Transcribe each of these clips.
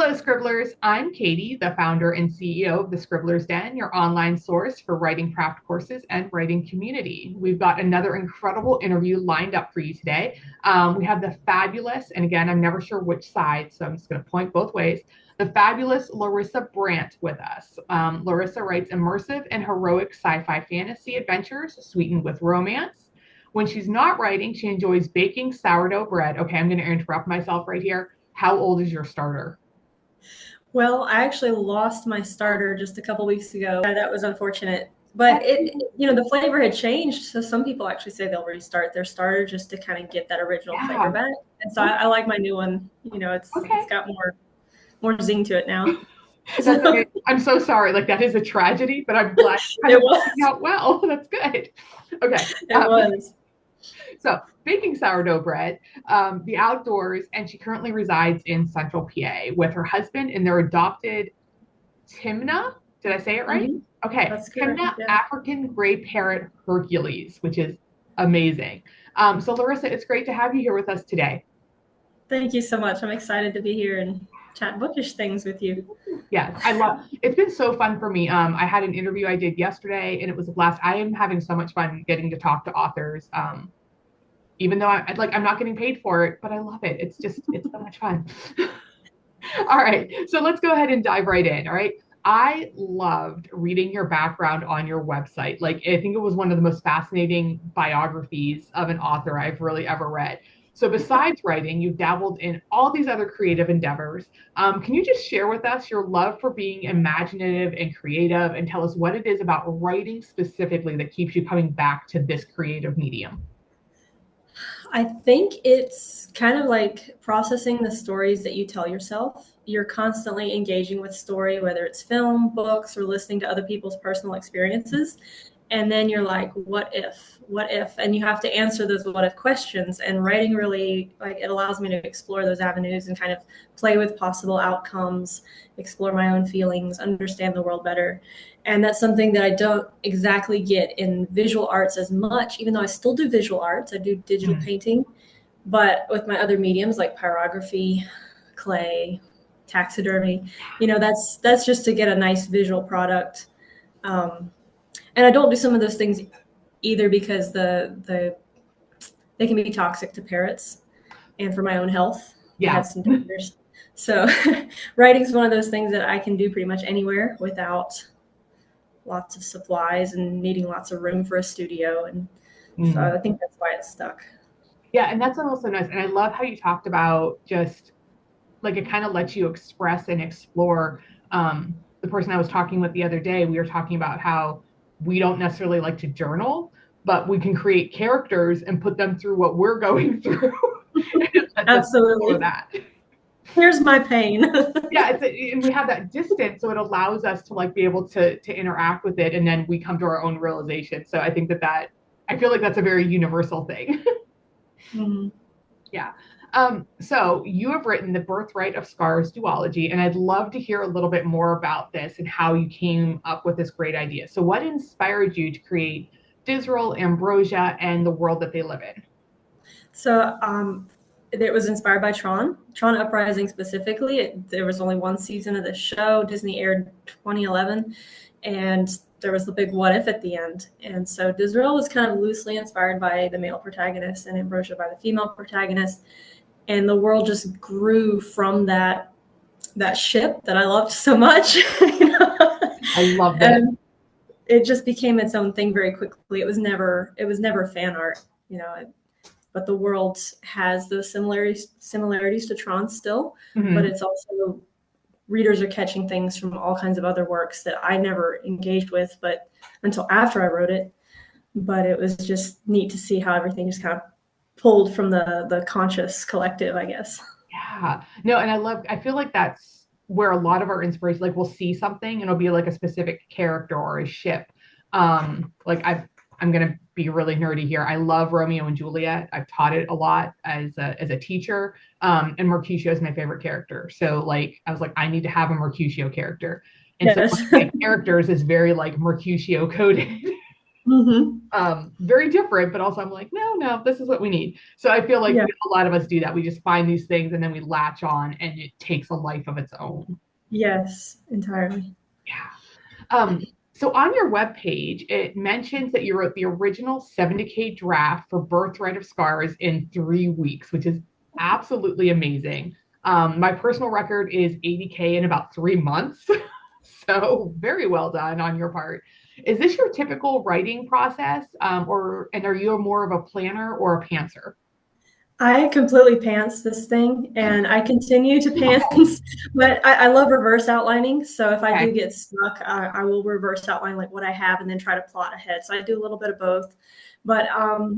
Hello, Scribblers. I'm Katie, the founder and CEO of the Scribblers Den, your online source for writing craft courses and writing community. We've got another incredible interview lined up for you today. We have the fabulous, and again, I'm never sure which side, so I'm just going to point both ways, the fabulous Laurisa Brandt with us. Laurisa writes immersive and heroic sci-fi fantasy adventures sweetened with romance. When she's not writing, she enjoys baking sourdough bread. Okay, I'm going to interrupt myself right here. How old is your starter? Well, I actually lost my starter just a couple weeks ago. That was unfortunate. But the flavor had changed. So some people actually say they'll restart their starter just to kind of get that original flavor back. And so I like my new one. It's got more zing to it now. That's okay. I'm so sorry. Like that is a tragedy, but I'm glad it worked out well. That's good. Okay. It was. So baking sourdough bread, the outdoors, and she currently resides in Central PA with her husband and their adopted Timna. Did I say it right? Mm-hmm. Okay. Timna African gray parrot Hercules, which is amazing. So Laurisa, it's great to have you here with us today. Thank you so much. I'm excited to be here and chat bookish things with you. Yes, it's been so fun for me. I had an interview I did yesterday and it was a blast. I am having so much fun getting to talk to authors. Even though I'm not getting paid for it, but I love it. It's so much fun. All right. So let's go ahead and dive right in. All right. I loved reading your background on your website. Like, I think it was one of the most fascinating biographies of an author I've really ever read. So besides writing, you've dabbled in all these other creative endeavors. Can you just share with us your love for being imaginative and creative and tell us what it is about writing specifically that keeps you coming back to this creative medium? I think it's kind of like processing the stories that you tell yourself. You're constantly engaging with story, whether it's film, books, or listening to other people's personal experiences. And then you're like, what if? And you have to answer those what if questions. And writing really, it allows me to explore those avenues and kind of play with possible outcomes, explore my own feelings, understand the world better. And that's something that I don't exactly get in visual arts as much, even though I still do visual arts. I do digital painting, but with my other mediums like pyrography, clay, taxidermy, that's just to get a nice visual product. And I don't do some of those things either because they can be toxic to parrots and for my own health. Yeah. Some dangers. So writing is one of those things that I can do pretty much anywhere without lots of supplies and needing lots of room for a studio. And so I think that's why it's stuck. Yeah. And that's also nice. And I love how you talked about just like it kind of lets you express and explore. The person I was talking with the other day, we were talking about how we don't necessarily like to journal, but we can create characters and put them through what we're going through. Absolutely. That. Here's my pain. Yeah, and we have that distance, so it allows us to be able to interact with it, and then we come to our own realization. So I think that I feel like that's a very universal thing. Mm-hmm. Yeah. So you have written The Birthright of Scars duology, and I'd love to hear a little bit more about this and how you came up with this great idea. So what inspired you to create Disrael, Ambrosia, and the world that they live in? So it was inspired by Tron Uprising specifically. There was only one season of the show. Disney aired 2011, and there was the big what if at the end. And so Disrael was kind of loosely inspired by the male protagonist and Ambrosia by the female protagonist. And the world just grew from that ship that I loved so much. I love that. And it just became its own thing very quickly. It was never fan art, but the world has those similarities to Tron still, but it's also readers are catching things from all kinds of other works that I never engaged with, but until after I wrote it. But it was just neat to see how everything just kind of pulled from the conscious collective, I guess. Yeah, no, and I feel like that's where a lot of our inspiration, like we'll see something and it'll be like a specific character or a ship. I'm going to be really nerdy here. I love Romeo and Juliet. I've taught it a lot as a teacher. And Mercutio is my favorite character. So I was like, I need to have a Mercutio character. And yes. So one of my characters is very Mercutio coded. Mm-hmm. Very different, but also I'm like, no, this is what we need. So I feel like Yeah. a lot of us do that. We just find these things and then we latch on and it takes a life of its own. Yes, entirely. Yeah. So on your webpage, it mentions that you wrote the original 70K draft for Birthright of Scars in 3 weeks, which is absolutely amazing. My personal record is 80K in about 3 months. So very well done on your part. Is this your typical writing process? And are you more of a planner or a pantser? I completely pants this thing and I continue to pants, but I love reverse outlining. So if I do Okay. get stuck, I will reverse outline like what I have and then try to plot ahead. So I do a little bit of both. But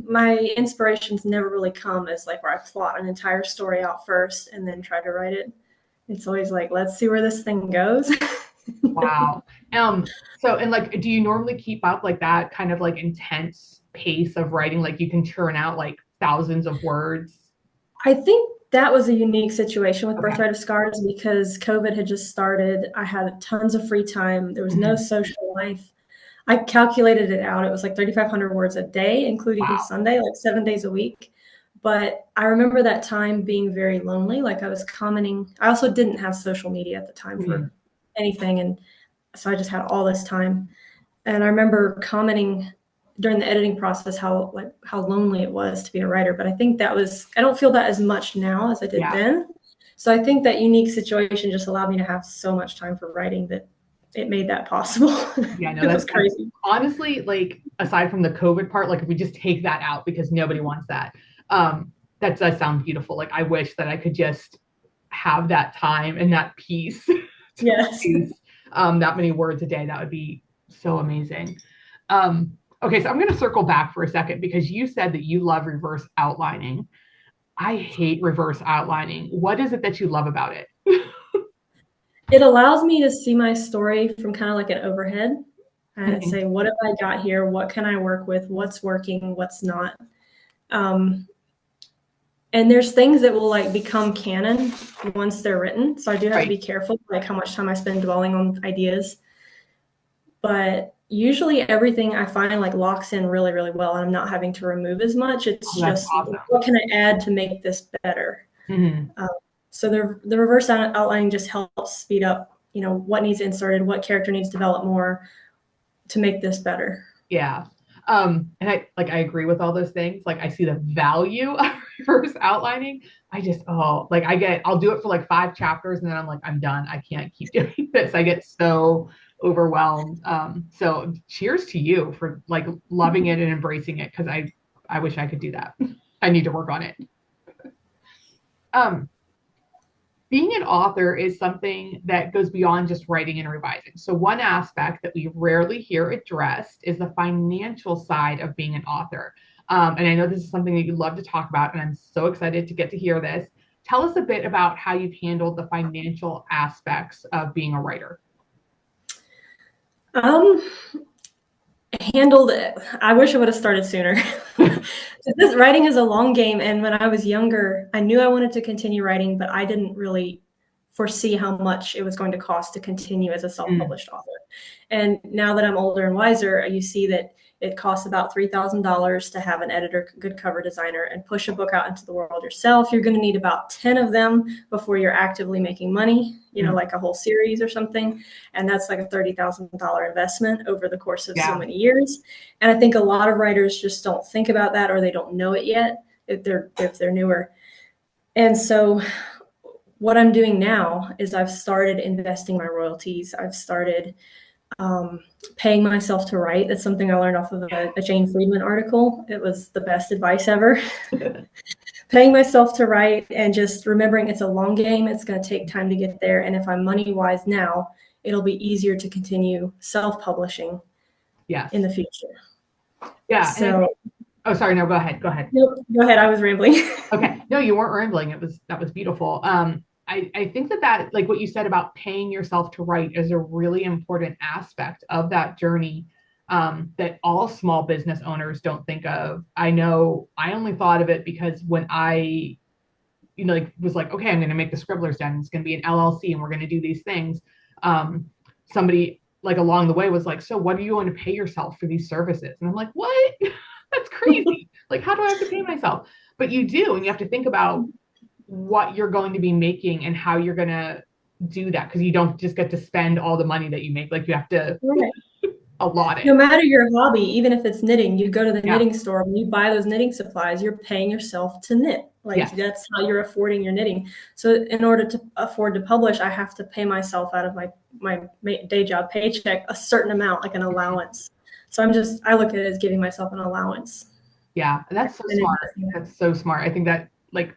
my inspirations never really come as like where I plot an entire story out first and then try to write it. It's always like, let's see where this thing goes. Wow. So and like do you normally keep up like that kind of like intense pace of writing? Like you can churn out like thousands of words? I think that was a unique situation with Okay. Birthright of Scars because COVID had just started. I had tons of free time. There was no Mhm. social life. I calculated it out. It was like 3,500 words a day, including Wow. Sunday, like 7 days a week. But I remember that time being very lonely. Like I was commenting. I also didn't have social media at the time Mhm. for anything. And so I just had all this time. And I remember commenting during the editing process how lonely it was to be a writer. But I think that was I don't feel that as much now as I did Yeah. then. So I think that unique situation just allowed me to have so much time for writing that it made that possible. Yeah, no, It was that's crazy. honestly like aside from the COVID part, like if we just take that out because nobody wants that, that does sound beautiful. Like I wish that I could just have that time and that peace to Yes. produce that many words a day. That would be so amazing. Okay, so I'm going to circle back for a second because you said that you love reverse outlining. I hate reverse outlining. What is it that you love about it? It allows me to see my story from kind of like an overhead and Mhm. say, what have I got here? What can I work with? What's working? What's not? Um, and there's things that will like become canon once they're written. So I do have to Right. be careful, like how much time I spend dwelling on ideas. But usually everything I find like locks in really, really well, and I'm not having to remove as much. It's Oh, that's just awesome. what can I add to make this better. Mhm. Um, so the reverse outlining just helps speed up, what needs inserted, what character needs developed more to make this better. Yeah. And I agree with all those things. Like I see the value of reverse outlining. I just like I'll do it for like 5 chapters and then I'm like, I'm done. I can't keep doing this. I get so overwhelmed. So cheers to you for like loving it and embracing it because I wish I could do that. I need to work on it. Um, Being an author is something that goes beyond just writing and revising. So, one aspect that we rarely hear addressed is the financial side of being an author. And I know this is something that you love to talk about, and I'm so excited to get to hear this. Tell us a bit about how you've handled the financial aspects of being a writer. Um, Handled it. I wish I would have started sooner. This writing is a long game, and when I was younger, I knew I wanted to continue writing, but I didn't really foresee how much it was going to cost to continue as a Mm, self-published author. And now that I'm older and wiser, you see that it costs about $3,000 to have an editor, good cover designer, and push a book out into the world yourself. You're going to need about 10 of them before you're actively making money, mm, like a whole series or something. And that's like a $30,000 investment over the course of so yeah, many years. And I think a lot of writers just don't think about that or they don't know it yet if they're newer. And so what I'm doing now is I've started investing my royalties. I've started um, paying myself to write. That's something I learned off of a Jane Friedman article. It was the best advice ever. yeah. Paying myself to write and just remembering it's a long game. It's going to take time to get there. And if I'm money wise now, it'll be easier to continue self publishing in Yes. the future. Yeah. And I So, think, oh, sorry, no, go ahead. Go ahead. nope, go ahead. I was rambling. Okay. No, you weren't rambling. That was beautiful. I think that like what you said about paying yourself to write is a really important aspect of that journey that all small business owners don't think of. I know I only thought of it because when I, like was like, okay, I'm going to make the Scribblers Den. It's going to be an LLC and we're going to do these things. Um, Somebody like along the way was like, so what are you going to pay yourself for these services? And I'm like, what? That's crazy. Like, how do I have to pay myself? But you do, and you have to think about what you're going to be making and how you're going to do that, because you don't just get to spend all the money that you make. Like, you have to Right. allot No it. matter your hobby, even if it's knitting, you go to the Yeah. knitting store, when you buy those knitting supplies, you're paying yourself to knit. Like Yes. that's how you're affording your knitting. So in order to afford to publish, I have to pay myself out of my day job paycheck a certain amount, like an allowance. So I look at it as giving myself an allowance. Yeah. That's so And smart. That's so smart. I think that like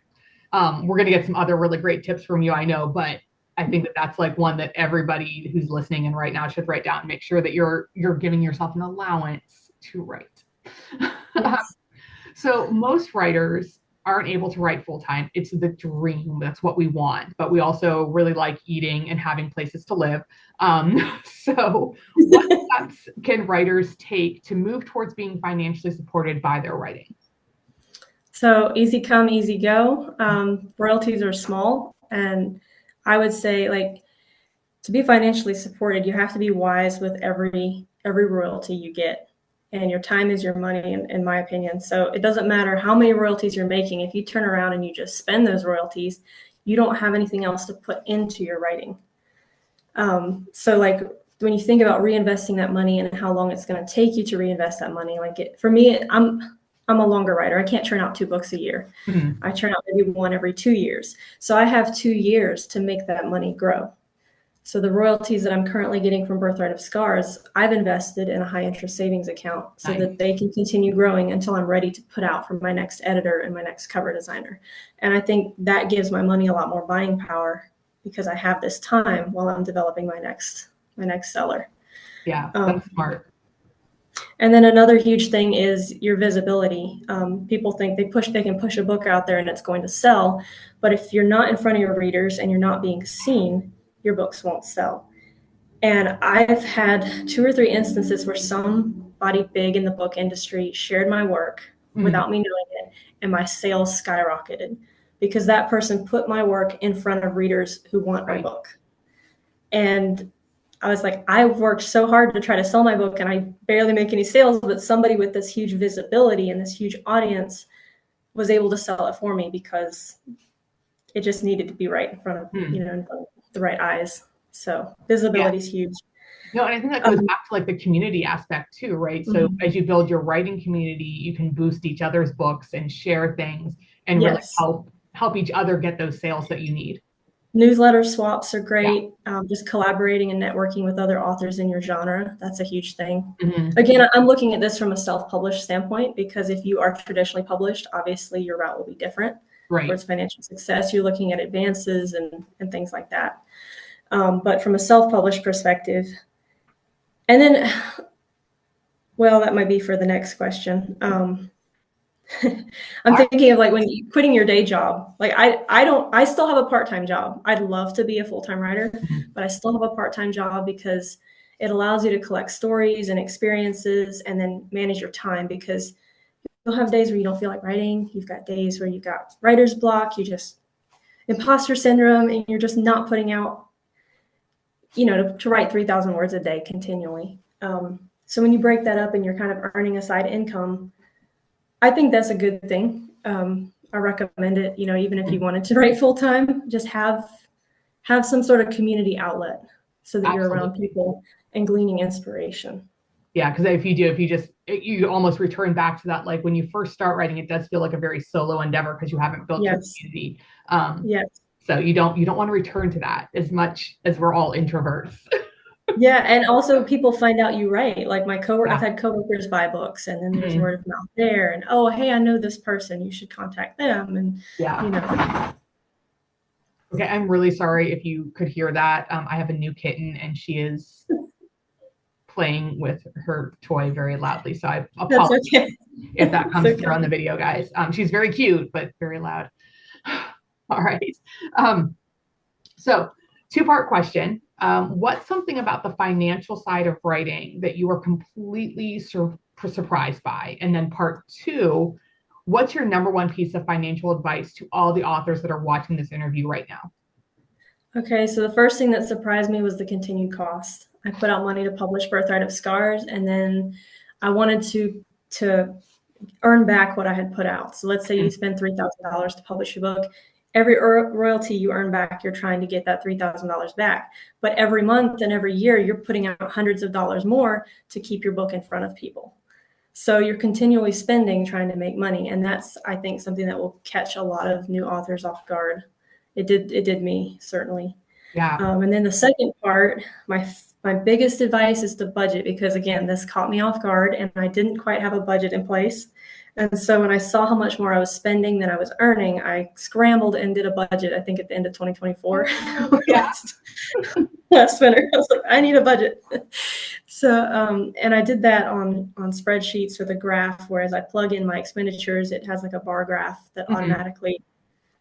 we're going to get some other really great tips from you, I know, but I think that that's like one that everybody who's listening in right now should write down. Make sure that you're giving yourself an allowance to write. yes. So most writers aren't able to write full time. It's the dream. That's what we want. But we also really like eating and having places to live. So what steps can writers take to move towards being financially supported by their writing? So easy come, easy go. Royalties are small, and I would say like to be financially supported, you have to be wise with every royalty you get, and your time is your money, in my opinion. So it doesn't matter how many royalties you're making. If you turn around and you just spend those royalties, you don't have anything else to put into your writing. So like when you think about reinvesting that money and how long it's going to take you to reinvest that money, for me, I'm a longer writer. I can't churn out 2 books a year. Mm-hmm. I churn out maybe one every 2 years. So I have 2 years to make that money grow. So the royalties that I'm currently getting from Birthright of Scars, I've invested in a high interest savings account so Nice. that they can continue growing until I'm ready to put out for my next editor and my next cover designer. And I think that gives my money a lot more buying power because I have this time while I'm developing my next seller. Yeah, that's smart. And then another huge thing is your visibility. People think they can push a book out there and it's going to sell, but if you're not in front of your readers and you're not being seen, your books won't sell. And I've had 2 or 3 instances where somebody big in the book industry shared my work without me knowing it, and my sales skyrocketed because that person put my work in front of readers who want my book. And I was like, I've worked so hard to try to sell my book and I barely make any sales, but somebody with this huge visibility and this huge audience was able to sell it for me because it just needed to be right in front of, in front of the right eyes. So visibility is huge. No, and I think that goes back to like the community aspect too, right? So as you build your writing community, you can boost each other's books and share things and really help each other get those sales that you need. Newsletter swaps are great. Just collaborating and networking with other authors in your genre, that's a huge thing. Again, I'm looking at this from a self-published standpoint because if you are traditionally published, obviously your route will be different towards financial success. You're looking at advances and things like that. But from a self-published perspective, and then, well, that might be for the next question. I'm thinking of like when you quitting your day job. Like I still have a part-time job. I'd love to be a full-time writer, but I still have a part-time job because it allows you to collect stories and experiences and then manage your time because you'll have days where you don't feel like writing. You've got days where you've got writer's block, you just imposter syndrome, and you're just not putting out, to write 3,000 words a day continually. So when you break that up and you're kind of earning a side income, I think that's a good thing. I recommend it, even if you wanted to write full time, just have some sort of community outlet so that you're around people and gleaning inspiration. Yeah, because if you almost return back to that, like when you first start writing, it does feel like a very solo endeavor because you haven't built your community. So you don't want to return to that as much as we're all introverts. Yeah, and also people find out you write. Like I've had coworkers buy books, and then there's word of mouth there. And oh, hey, I know this person. You should contact them. And Okay, I'm really sorry if you could hear that. I have a new kitten, and she is playing with her toy very loudly. So I apologize if that comes through on the video, guys. She's very cute, but very loud. All right. So 2-part question. What's something about the financial side of writing that you were completely surprised by? And then part 2, what's your number 1 piece of financial advice to all the authors that are watching this interview right now? Okay, so the first thing that surprised me was the continued cost. I put out money to publish Birthright of Scars, and then I wanted to earn back what I had put out. So let's say you spend $3,000 to publish your book. Every royalty you earn back, you're trying to get that $3,000 back. But every month and every year, you're putting out hundreds of dollars more to keep your book in front of people. So you're continually spending, trying to make money. And that's, I think, something that will catch a lot of new authors off guard. It did me, certainly. Yeah. And then the second part, my biggest advice is to budget, because again, this caught me off guard and I didn't quite have a budget in place. And so when I saw how much more I was spending than I was earning, I scrambled and did a budget, I think at the end of 2024. Yeah. Last winter, I was like, I need a budget. So, and I did that on spreadsheets with a graph, whereas I plug in my expenditures, it has like a bar graph that automatically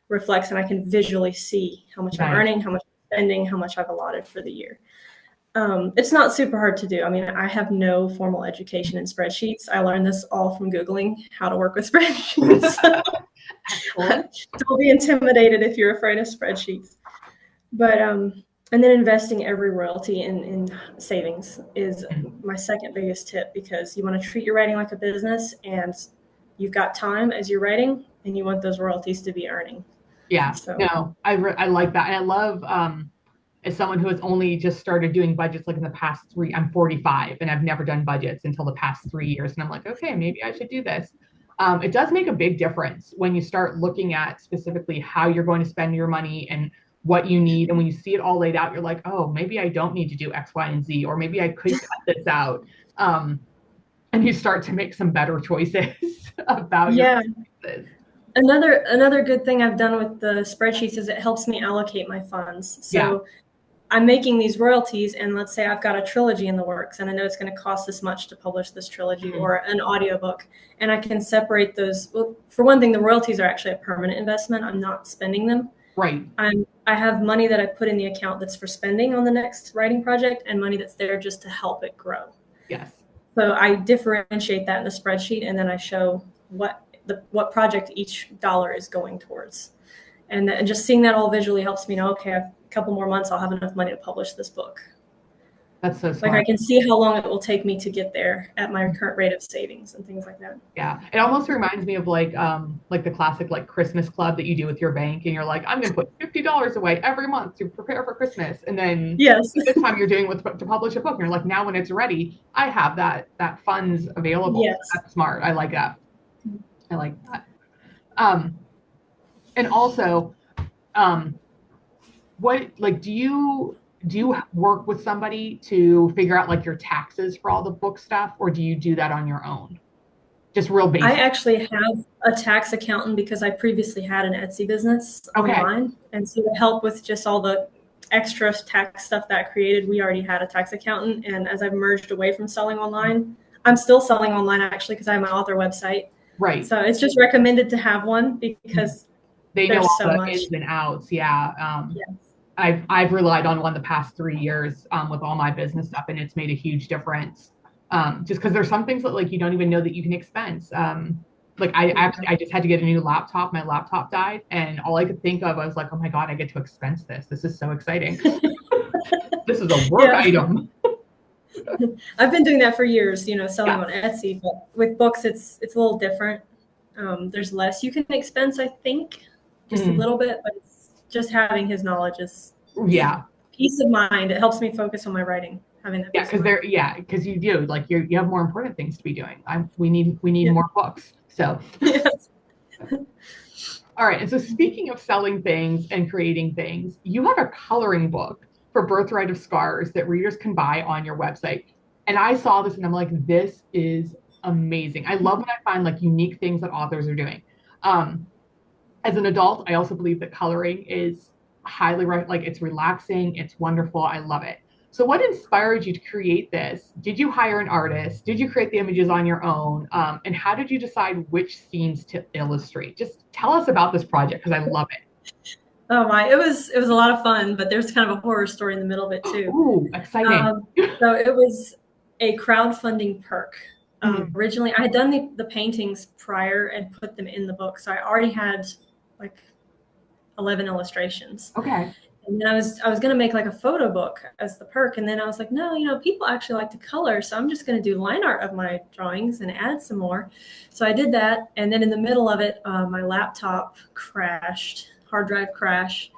reflects, and I can visually see how much I'm earning, how much I'm spending, how much I've allotted for the year. It's not super hard to do. I mean, I have no formal education in spreadsheets. I learned this all from Googling how to work with spreadsheets. Don't be intimidated if you're afraid of spreadsheets. But and then investing every royalty in savings is my second biggest tip, because you want to treat your writing like a business, and you've got time as you're writing, and you want those royalties to be earning. Yeah. So. No, I like that. And I love, as someone who has only just started doing budgets like in the past I'm 45 and I've never done budgets until the past 3 years. And I'm like, okay, maybe I should do this. It does make a big difference when you start looking at specifically how you're going to spend your money and what you need. And when you see it all laid out, you're like, oh, maybe I don't need to do X, Y, and Z, or maybe I could cut this out. And you start to make some better choices about your choices. Another good thing I've done with the spreadsheets is it helps me allocate my funds. So I'm making these royalties, and let's say I've got a trilogy in the works, and I know it's going to cost this much to publish this trilogy or an audiobook, and I can separate those. Well, for one thing, the royalties are actually a permanent investment. I'm not spending them. Right. I have money that I put in the account that's for spending on the next writing project, and money that's there just to help it grow. Yes. So I differentiate that in the spreadsheet, and then I show what project each dollar is going towards. And just seeing that all visually helps me know, okay, a couple more months, I'll have enough money to publish this book. That's so smart. Like I can see how long it will take me to get there at my current rate of savings and things like that. Yeah. It almost reminds me of like the classic like Christmas club that you do with your bank, and you're like, I'm going to put $50 away every month to prepare for Christmas. And then this time you're doing to publish a book, and you're like, now when it's ready, I have that funds available. Yes. That's smart. I like that. I like that. And also, what, like, do you work with somebody to figure out like your taxes for all the book stuff, or do you do that on your own? Just real basic. I actually have a tax accountant because I previously had an Etsy business online. And so to help with just all the extra tax stuff that I created, we already had a tax accountant. And as I've merged away from selling online, I'm still selling online actually because I have my author website. Right. So it's just recommended to have one because they know all the ins and outs. Yeah. Yes. I've relied on one the past 3 years with all my business stuff, and it's made a huge difference. Just because there's some things that like you don't even know that you can expense. Like I just had to get a new laptop. My laptop died, and all I could think of, I was like, oh my God, I get to expense this. This is so exciting. This is a work item. I've been doing that for years, selling on Etsy, but with books, it's a little different. There's less you can expense, I think, just a little bit, but it's just having his knowledge is peace of mind. It helps me focus on my writing. Having that because you do like you have more important things to be doing. We need more books. So all right. And so speaking of selling things and creating things, you have a coloring book for Birthright of Scars that readers can buy on your website. And I saw this and I'm like, this is amazing. I love when I find like unique things that authors are doing. As an adult, I also believe that coloring is highly like it's relaxing. It's wonderful. I love it. So what inspired you to create this? Did you hire an artist? Did you create the images on your own? And how did you decide which scenes to illustrate? Just tell us about this project because I love it. Oh my, it was a lot of fun, but there's kind of a horror story in the middle of it too. Ooh, exciting. So it was a crowdfunding perk. Originally, I had done the paintings prior and put them in the book. So I already had like 11 illustrations. Okay. And then I was going to make like a photo book as the perk. And then I was like, no, people actually like to color. So I'm just going to do line art of my drawings and add some more. So I did that. And then in the middle of it, my laptop crashed, hard drive crash.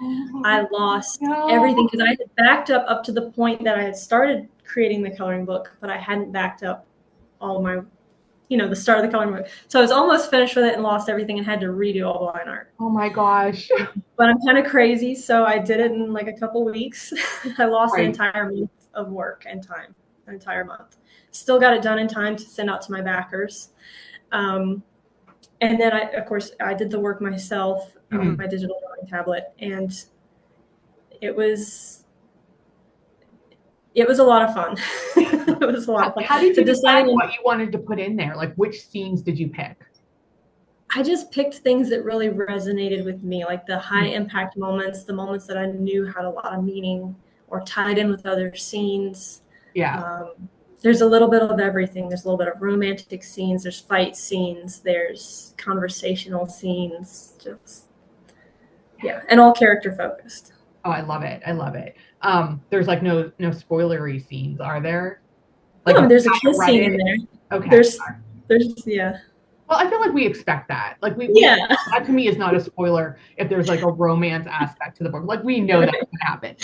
I lost everything because I had backed up to the point that I had started creating the coloring book, but I hadn't backed up all my, the start of the coloring book. So I was almost finished with it and lost everything and had to redo all the line art. Oh my gosh. But I'm kind of crazy, so I did it in like a couple weeks. I lost an Right. entire month of work and time, an entire month. Still got it done in time to send out to my backers. And then of course, I did the work myself on my digital drawing tablet, and it was a lot of fun. It was a lot of fun. How did you decide what you wanted to put in there? Like, which scenes did you pick? I just picked things that really resonated with me, like the high impact moments, the moments that I knew had a lot of meaning or tied in with other scenes. Yeah. There's a little bit of everything. There's a little bit of romantic scenes. There's fight scenes. There's conversational scenes. And all character focused. Oh, I love it. I love it. There's like no spoilery scenes, are there? Like, there's a kiss scene in there. Okay. There's Well, I feel like we expect that. Like that to me is not a spoiler if there's like a romance aspect to the book. Like we know that's going to happen.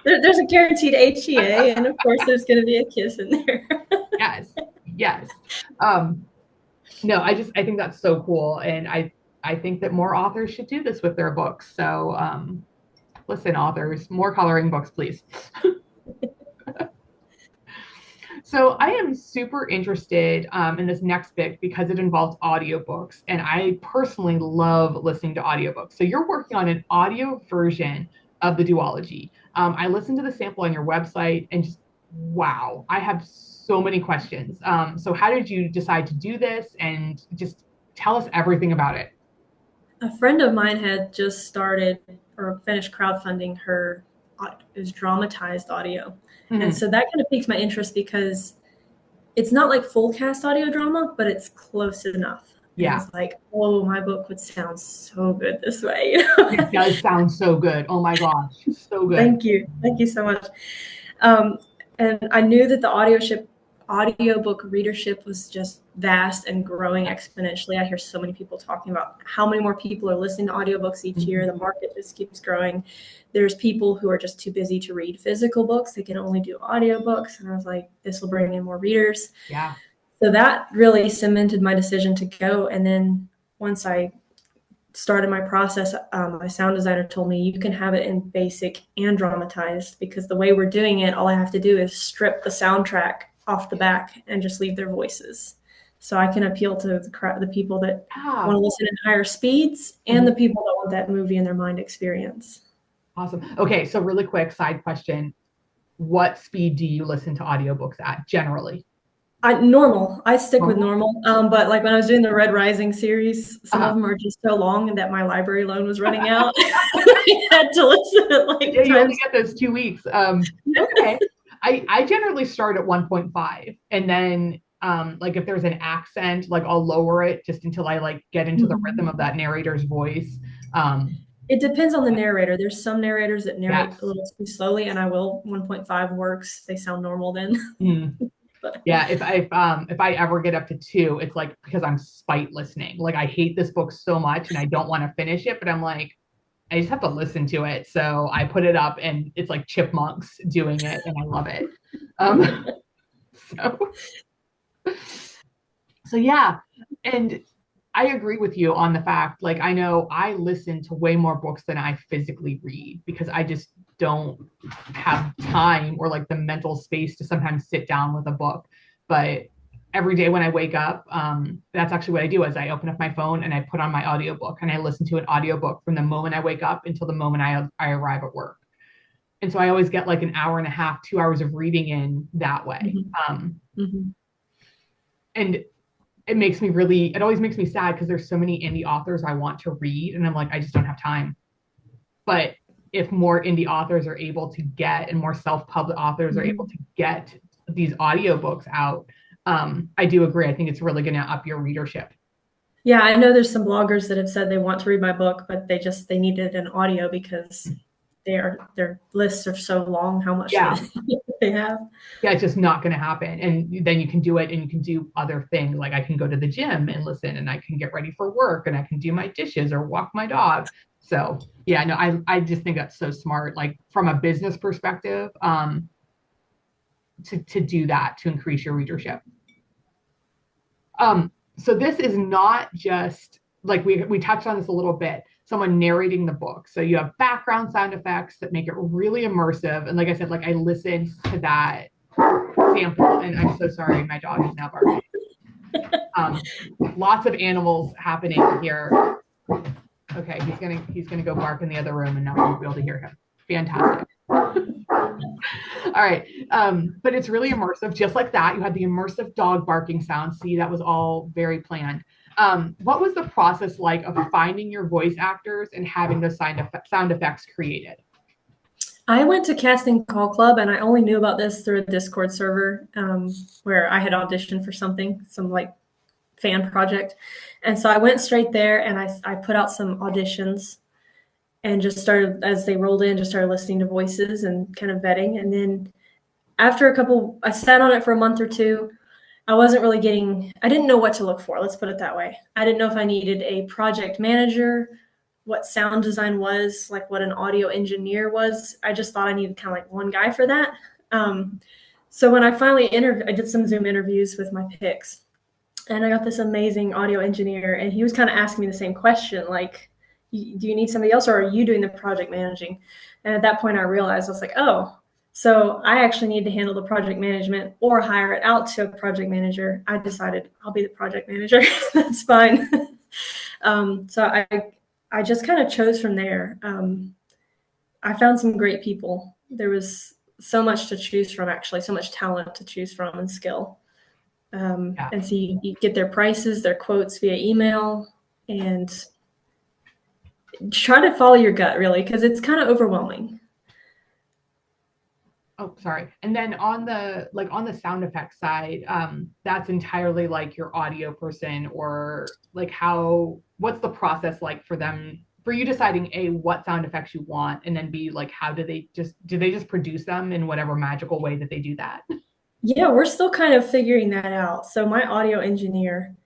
There's a guaranteed HEA, and of course there's going to be a kiss in there. Yes. No, I think that's so cool, and I think that more authors should do this with their books. So, listen, authors, more coloring books, please. So I am super interested in this next bit because it involves audiobooks, and I personally love listening to audiobooks. So you're working on an audio version of the duology. I listened to the sample on your website, and just wow, I have so many questions. So how did you decide to do this, and just tell us everything about it? A friend of mine had just started or finished crowdfunding her dramatized audio. And so that kind of piqued my interest because it's not like full cast audio drama, but it's close enough. Yeah. And it's like, oh, my book would sound so good this way. It does sound so good. Oh my gosh. So good. Thank you. Thank you so much. And I knew that the audiobook readership was just vast and growing exponentially. I hear so many people talking about how many more people are listening to audiobooks each year. The market just keeps growing. There's people who are just too busy to read physical books. They can only do audiobooks. And I was like, this will bring in more readers. Yeah. So that really cemented my decision to go. And then once I started my process, my sound designer told me you can have it in basic and dramatized, because the way we're doing it, all I have to do is strip the soundtrack off the back and just leave their voices. So I can appeal to the people that want to listen at higher speeds and the people that want that movie in their mind experience. Awesome. Okay, so really quick side question. What speed do you listen to audiobooks at generally? Normal. I stick with normal. But like when I was doing the Red Rising series, some of them are just so long that my library loan was running out. I had to listen at like you only get those 2 weeks. Okay. I generally start at 1.5, and then like if there's an accent, like I'll lower it just until I like get into the rhythm of that narrator's voice. It depends on the narrator. There's some narrators that narrate a little too slowly, and 1.5 works. They sound normal then. Yeah, if I ever get up to 2, it's like because I'm spite listening. Like I hate this book so much and I don't want to finish it, but I'm like, I just have to listen to it. So I put it up and it's like chipmunks doing it, and I love it. So yeah, and I agree with you on the fact, like, I know I listen to way more books than I physically read because I just don't have time or like the mental space to sometimes sit down with a book. But every day when I wake up, that's actually what I do is I open up my phone and I put on my audiobook and I listen to an audiobook from the moment I wake up until the moment I arrive at work. And so I always get like an hour and a half, 2 hours of reading in that way. And it always makes me sad because there's so many indie authors I want to read. And I'm like, I just don't have time. But if more indie authors are able to get, and more self-published authors are able to get these audiobooks out, I do agree. I think it's really going to up your readership. Yeah, I know there's some bloggers that have said they want to read my book, but they needed an audio because their lists are so long how much Yeah. they have. Yeah, it's just not going to happen. And then you can do it and you can do other things. Like I can go to the gym and listen and I can get ready for work and I can do my dishes or walk my dog. So yeah, no, I just think that's so smart. Like from a business perspective, to do that to increase your readership. So this is not just like we touched on this a little bit, someone narrating the book. So you have background sound effects that make it really immersive. And like I said, like I listened to that sample, and I'm so sorry, my dog is now barking. Lots of animals happening here. Okay, he's gonna go bark in the other room, and now we'll be able to hear him. Fantastic. All right, but it's really immersive, just like that. You had the immersive dog barking sound. See, that was all very planned. What was the process like of finding your voice actors and having those sound effects created? I went to Casting Call Club, and I only knew about this through a Discord server where I had auditioned for some like fan project. And so I went straight there and I put out some auditions and just started, as they rolled in, just started listening to voices and kind of vetting. And then after I sat on it for a month or two. I didn't know what to look for. Let's put it that way. I didn't know if I needed a project manager, what sound design was, like what an audio engineer was. I just thought I needed kind of like one guy for that. So when I finally I did some Zoom interviews with my picks, and I got this amazing audio engineer, and he was kind of asking me the same question, like, do you need somebody else, or are you doing the project managing? And at that point, I realized, I was like, oh, so I actually need to handle the project management or hire it out to a project manager. I decided I'll be the project manager. That's fine. So I just kind of chose from there. I found some great people. There was so much to choose from, actually, so much talent to choose from and skill. Yeah. And so you get their prices, their quotes via email, and try to follow your gut, really, because it's kind of overwhelming. Oh, sorry. And then on the sound effects side, that's entirely like your audio person, or like what's the process like for you deciding A, what sound effects you want, and then B, like how do they just produce them in whatever magical way that they do that? Yeah, we're still kind of figuring that out. So my audio engineer,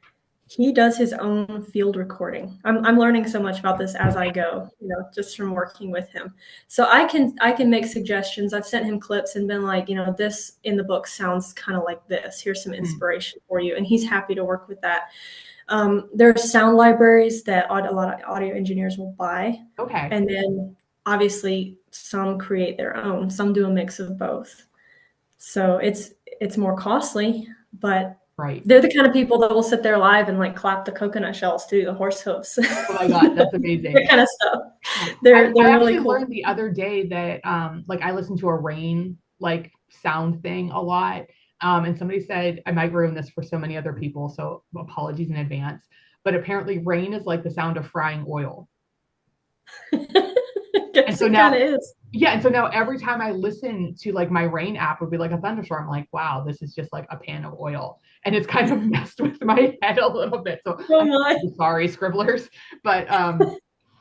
he does his own field recording. I'm learning so much about this as I go, just from working with him. So I can make suggestions. I've sent him clips and been like, this in the book sounds kind of like this. Here's some inspiration for you, and he's happy to work with that. There are sound libraries that a lot of audio engineers will buy. Okay. And then obviously some create their own. Some do a mix of both. So it's more costly, but Right. they're the kind of people that will sit there live and like clap the coconut shells too, the horse hooves. Oh my God, that's amazing. That kind of stuff. I They're really actually cool. learned the other day that like I listen to a rain like sound thing a lot. And somebody said, I might ruin this for so many other people, so apologies in advance. But apparently rain is like the sound of frying oil. And so now it is. Yeah, and so now every time I listen to like my rain app would be like a thunderstorm, I'm like, wow, this is just like a pan of oil. And it's kind of messed with my head a little bit. So I'm sorry, Scribblers, but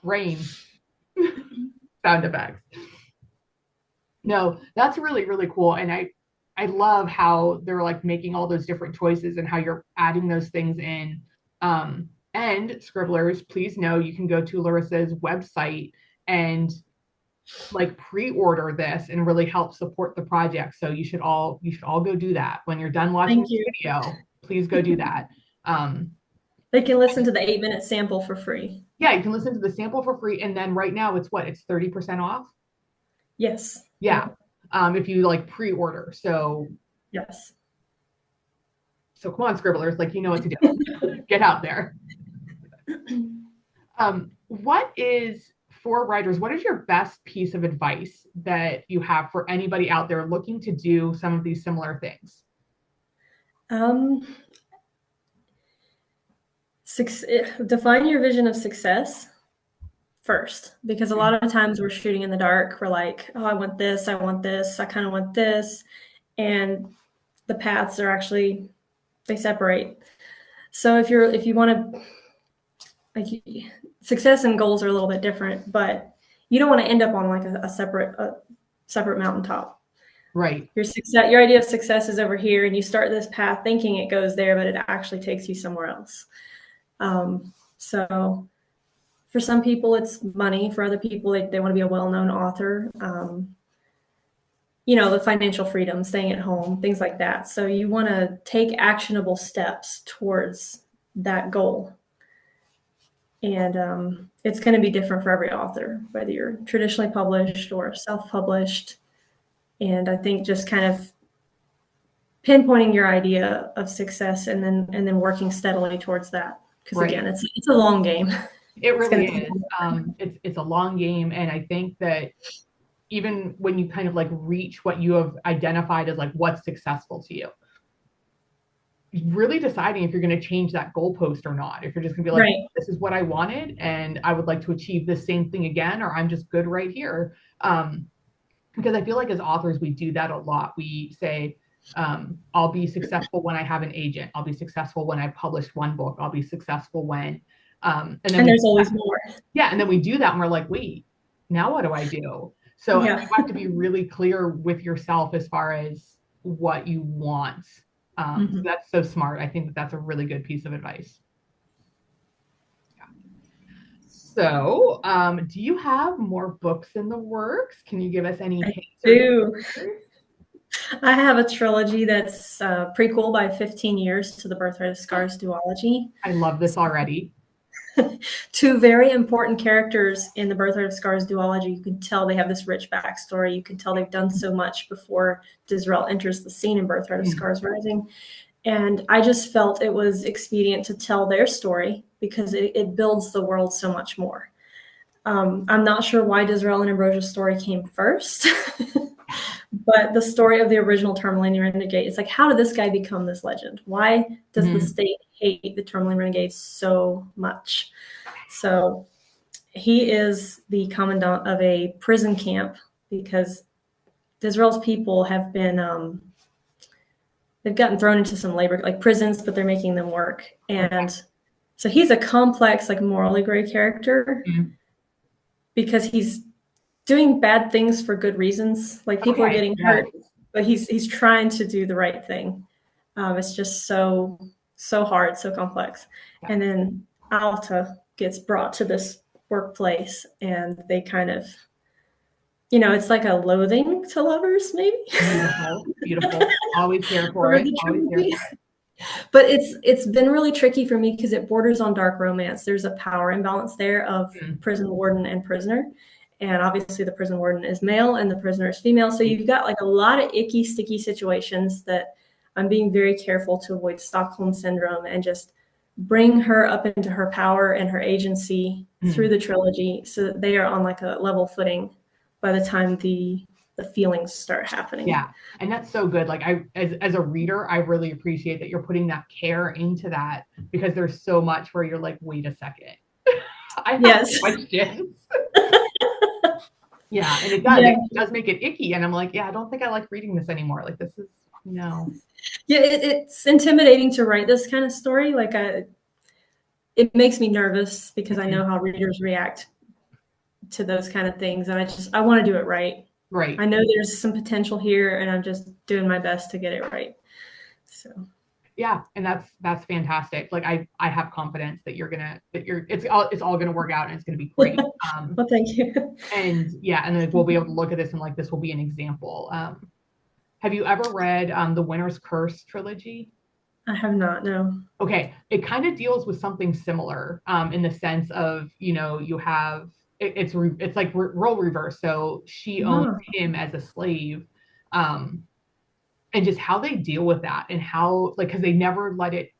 rain sound effects. No, that's really, really cool. And I love how they're like making all those different choices and how you're adding those things in. And Scribblers, please know you can go to Laurisa's website and like pre-order this and really help support the project. So you should all go do that when you're done watching the video. Please go do that. They can listen to the 8-minute sample for free. Yeah, you can listen to the sample for free, and then right now it's 30% off. Yes. Yeah. If you like pre-order. So yes. So come on, Scribblers, like you know what to do. Get out there. For writers, what is your best piece of advice that you have for anybody out there looking to do some of these similar things? Define your vision of success first, because a lot of times we're shooting in the dark. We're like, oh, I want this, I kind of want this. And the paths are actually, they separate. So if you want to, like, success and goals are a little bit different, but you don't want to end up on like a separate mountaintop. Right. Your idea of success is over here, and you start this path thinking it goes there, but it actually takes you somewhere else. So for some people it's money. For other people, they want to be a well-known author. The financial freedom, staying at home, things like that. So you want to take actionable steps towards that goal. And it's going to be different for every author, whether you're traditionally published or self-published. And I think just kind of pinpointing your idea of success and then working steadily towards that. Because again, it's a long game. It really is. It's a long game. And I think that even when you kind of like reach what you have identified as like what's successful to you, really deciding if you're going to change that goalpost or not. If you're just going to be like, this is what I wanted and I would like to achieve the same thing again, or I'm just good right here. Because I feel like as authors, we do that a lot. We say, I'll be successful when I have an agent. I'll be successful when I publish one book. I'll be successful when, and there's always more. Yeah. And then we do that and we're like, wait, now what do I do? So you have to be really clear with yourself as far as what you want. So that's so smart. I think that's a really good piece of advice. Yeah. So, do you have more books in the works? Can you give us any hints? I do. I have a trilogy that's prequel by 15 years to the Birthright of Scars duology. I love this already. Two very important characters in the Birthright of Scars duology. You can tell they have this rich backstory. You can tell they've done so much before Disrael enters the scene in Birthright of Scars Rising. And I just felt it was expedient to tell their story because it builds the world so much more. I'm not sure why Disrael and Ambrosia's story came first, but the story of the original Tourmaline Renegade, it's like, how did this guy become this legend? Why does the state hate the Tourmaline Renegades so much? So he is the commandant of a prison camp because Disrael's people have been, they've gotten thrown into some labor, like prisons, but they're making them work. And so he's a complex, like morally gray character because he's doing bad things for good reasons. Like people are getting hurt, but he's trying to do the right thing. It's just so hard, so complex. And then Alta gets brought to this workplace and they kind of, it's like a loathing to lovers, maybe. Beautiful. Always here for it. But it's been really tricky for me because it borders on dark romance. There's a power imbalance there of prison warden and prisoner. And obviously the prison warden is male and the prisoner is female. So you've got like a lot of icky, sticky situations that I'm being very careful to avoid Stockholm syndrome and just bring her up into her power and her agency through the trilogy so that they are on like a level footing by the time the feelings start happening. Yeah. And that's so good. Like as a reader, I really appreciate that you're putting that care into that because there's so much where you're like, wait a second. I have questions. Yeah, and it does make it icky. And I'm like, I don't think I like reading this anymore. Like this is no. Yeah, it's intimidating to write this kind of story. Like it makes me nervous because I know how readers react to those kind of things. And I want to do it right. Right. I know there's some potential here and I'm just doing my best to get it right. So yeah, and that's fantastic. Like I have confidence that it's all gonna work out and it's gonna be great. Well, thank you. And and then we'll be able to look at this and like this will be an example. Have you ever read the Winter's Curse trilogy? I have not, no. Okay, it kind of deals with something similar in the sense of you have it's like role reverse. So she owns him as a slave. And just how they deal with that and how, like, because they never let it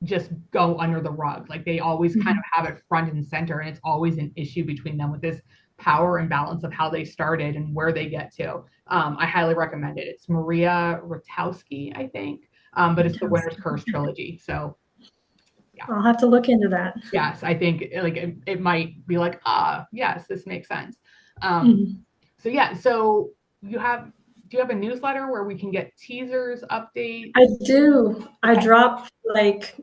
just go under the rug. Like they always kind of have it front and center. And it's always an issue between them with this power imbalance of how they started and where they get to. I highly recommend it. It's Maria Rotowski, I think. But it's the Winter's Curse trilogy. So yeah. I'll have to look into that. Yes, I think like it might be like, yes, this makes sense. So yeah, so do you have a newsletter where we can get teasers, updates? I do. I drop like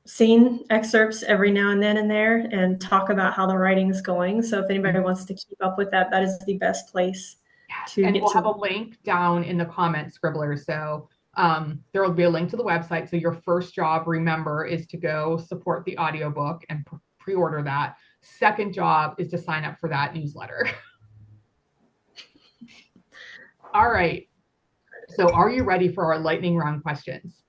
scene excerpts every now and then in there and talk about how the writing is going. So if anybody wants to keep up with that, that is the best place Yes, to and get we'll have to. a link down in the comments, Scribblers. So there will be a link to the website. So your first job, remember, is to go support the audiobook and pre-order that. Second job is to sign up for that newsletter. All right. So are you ready for our lightning round questions?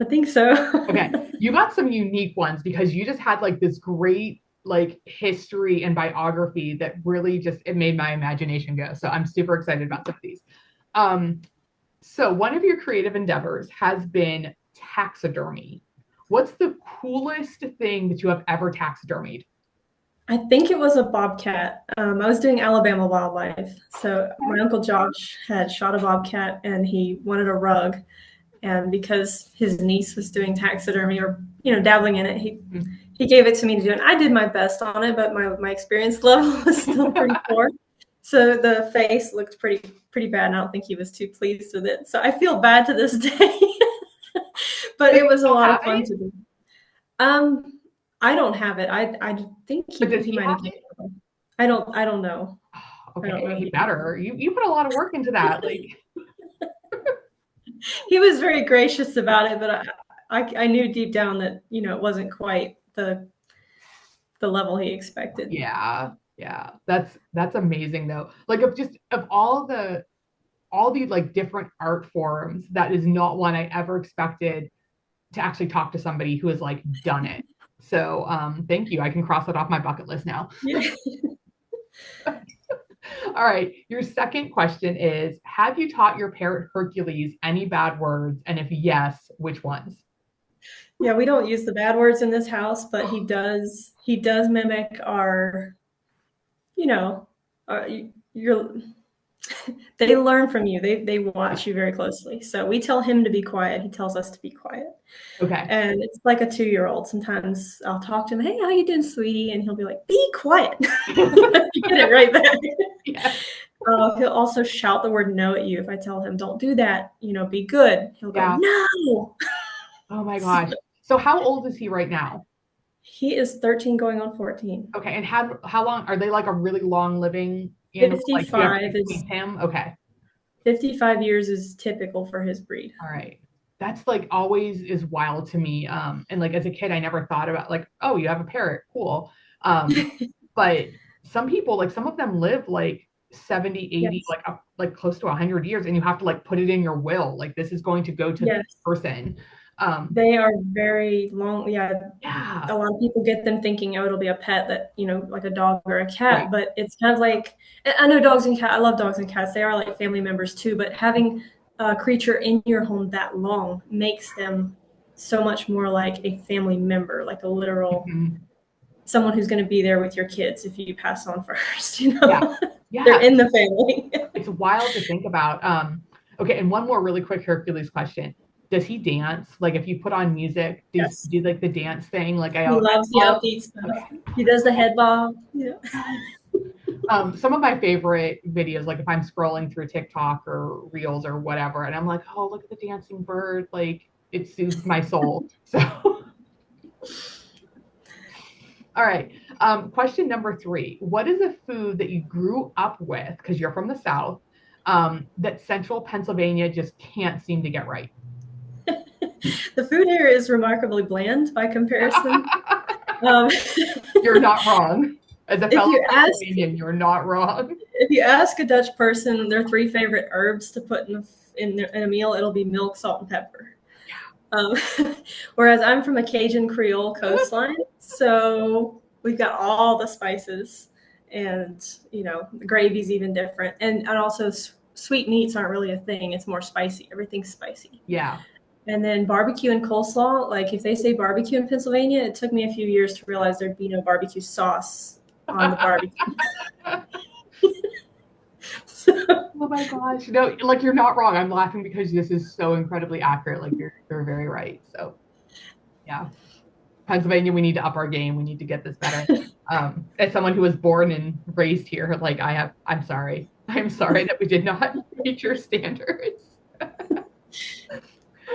I think so. Okay. You got some unique ones because you just had like this great like history and biography that really just it made my imagination go. So I'm super excited about some of these. Um, So one of your creative endeavors has been taxidermy. What's the coolest thing that you have ever taxidermied? I think it was a bobcat. I was doing Alabama wildlife. So my uncle Josh had shot a bobcat and he wanted a rug. And because his niece was doing taxidermy or, dabbling in it, he gave it to me to do. And I did my best on it, but my experience level was still pretty poor. So the face looked pretty bad, and I don't think he was too pleased with it. So I feel bad to this day. But it was a lot of fun to do. I don't have it. I think But does he he might have have given it? it. I don't know. I don't Okay, know if he he better. You put a lot of work into that. Like, he was very gracious about it, but I knew deep down that it wasn't quite the level he expected. yeah, yeah. That's amazing though. Like of all the like different art forms, that is not one I ever expected to actually talk to somebody who has like done it. So thank you. I can cross it off my bucket list now. Yeah. All right. Your second question is, have you taught your parrot Hercules any bad words? And if yes, which ones? Yeah, we don't use the bad words in this house, but he does mimic our, you know, our, your they learn from you. They watch you very closely. So we tell him to be quiet. He tells us to be quiet. Okay. And it's like a 2-year-old. Sometimes I'll talk to him, "Hey, how you doing, sweetie?" And he'll be like, "Be quiet." You get it right back. Yeah. He'll also shout the word no at you if I tell him, "Don't do that. Be good." He'll go, Yeah. "No." Oh my gosh. So how old is he right now? He is 13 going on 14. Okay. And how long are they like a really long living animal? Like do you have to 55 is feed him? Okay. 55 years is typical for his breed. All right. That's like always is wild to me. And like as a kid, I never thought about like, oh, you have a parrot. Cool. Um, but some people, like some of them live like 70, 80, Yes. like up, like close to 100 years, and you have to like put it in your will. Like this is going to go to this Yes. person. Um, They are very long. Yeah. yeah. A lot of people get them thinking, oh, it'll be a pet that, like a dog or a Right. cat. But it's kind of like, I know dogs and cats, I love dogs and cats. They are like family members too. But having a creature in your home that long makes them so much more like a family member, like a literal Mhm. someone who's going to be there with your kids if you pass on first. Yeah. They're Yeah. in the family. It's wild to think about. Okay, and one more really quick Hercules question. Does he dance? Like if you put on music, does Yes. he do like the dance thing? Like He loves the I love. upbeat stuff. Okay. He does the head bob. Yeah. Yes. Some of my favorite videos, like if I'm scrolling through TikTok or Reels or whatever, and I'm like, oh, look at the dancing bird, like it soothes my soul. So, all right. Question number 3. What is a food that you grew up with, because you're from the South, that central Pennsylvania just can't seem to get right? The food here is remarkably bland by comparison. Um, You're not wrong. As a if fellow you ask Pennsylvanian, you're not wrong. if you ask a Dutch person their 3 favorite herbs to put in a meal, it'll be milk, salt, and pepper. Um, whereas I'm from a Cajun Creole coastline, so we've got all the spices, and the gravy's even different, and also sweet meats aren't really a thing. It's more spicy. Everything's spicy. Yeah. And then barbecue and coleslaw. Like if they say barbecue in Pennsylvania, it took me a few years to realize there'd be no barbecue sauce on the barbecue. Oh my gosh. No, like you're not wrong. I'm laughing because this is so incredibly accurate. Like you're very right. So yeah. Pennsylvania, we need to up our game. We need to get this better. As someone who was born and raised here, like I'm sorry. I'm sorry that we did not meet your standards.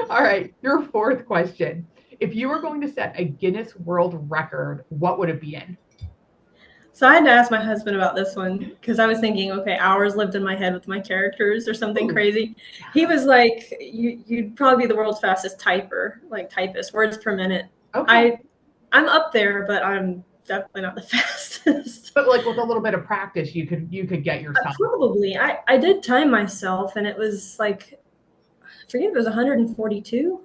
All right, your fourth question. If you were going to set a Guinness World Record, what would it be in? So I had to ask my husband about this one because I was thinking, okay, hours lived in my head with my characters or something Ooh, crazy. yeah. He was like, you'd probably be the world's fastest typer, like typist, words per minute. Okay. I'm up there, but I'm definitely not the fastest. But like with a little bit of practice, you could get yourself. Probably. I did time myself, and it was like, I forget if it was 142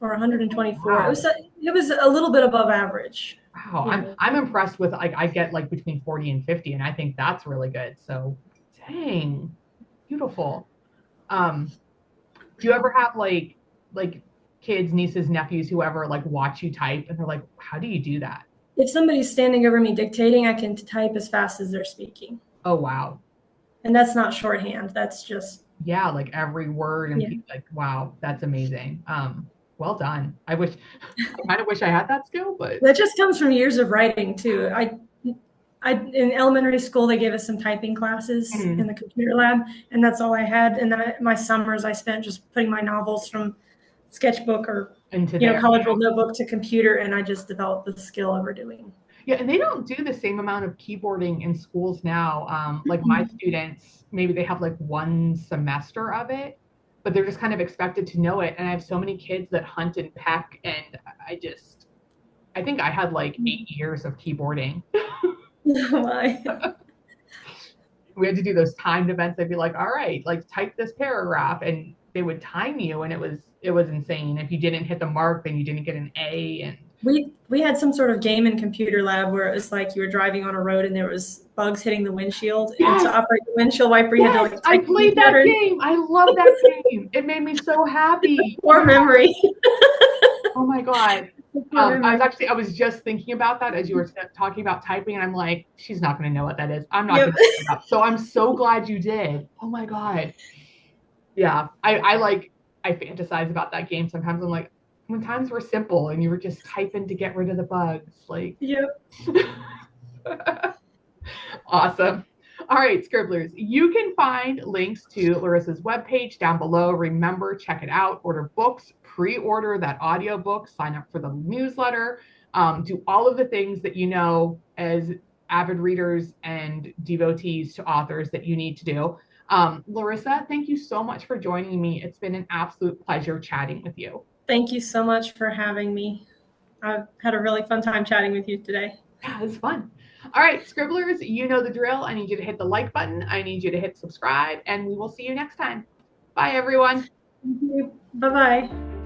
or 124. Wow. It was a little bit above average. Wow. You I'm impressed with like I get like between 40 and 50, and I think that's really good. So dang, beautiful. Um, do you ever have like kids, nieces, nephews, whoever like watch you type and they're like, how do you do that? If somebody's standing over me dictating, I can type as fast as they're speaking. Oh wow. And that's not shorthand. That's just, Yeah, like every word and yeah. like wow, that's amazing. Well done. I kind of wish I had that skill, but That just comes from years of writing too. In elementary school, they gave us some typing classes in Mhm. the computer lab, and that's all I had. And then my summers I spent just putting my novels from sketchbook or, Into there. College World notebook to computer, and I just developed the skill over doing. Yeah, and they don't do the same amount of keyboarding in schools now. Like my Mm-hmm. students, maybe they have like one semester of it, but they're just kind of expected to know it. And I have so many kids that hunt and peck, and I think I had like 8 years of keyboarding. Why? We had to do those timed events. They'd be like, all right, like type this paragraph, and they would time you, and it was insane. If you didn't hit the mark, then you didn't get an A. And We had some sort of game in computer lab where it was like you were driving on a road and there was bugs hitting the windshield, and to yes, operate the windshield wiper, you had to yes, like I type key played that patterns. game. I love that game. It made me so happy. Oh Poor my God. memory. Oh my God. Poor I was memory. actually, I was just thinking about that as you were talking about typing, and I'm like, she's not going to know what that is. I'm not Yep. going to look it up. So I'm so glad you did. Oh my God. Yeah. I fantasize about that game sometimes. I'm like, when times were simple and you were just typing to get rid of the bugs, like, Yep. awesome. All right, Scribblers, you can find links to Laurisa's webpage down below. Remember, check it out, order books, pre-order that audiobook, sign up for the newsletter, do all of the things that you know as avid readers and devotees to authors that you need to do. Laurisa, thank you so much for joining me. It's been an absolute pleasure chatting with you. Thank you so much for having me. I've had a really fun time chatting with you today. Yeah, it was fun. All right, Scribblers, you know the drill. I need you to hit the like button. I need you to hit subscribe, and we will see you next time. Bye, everyone. Thank you. Bye bye.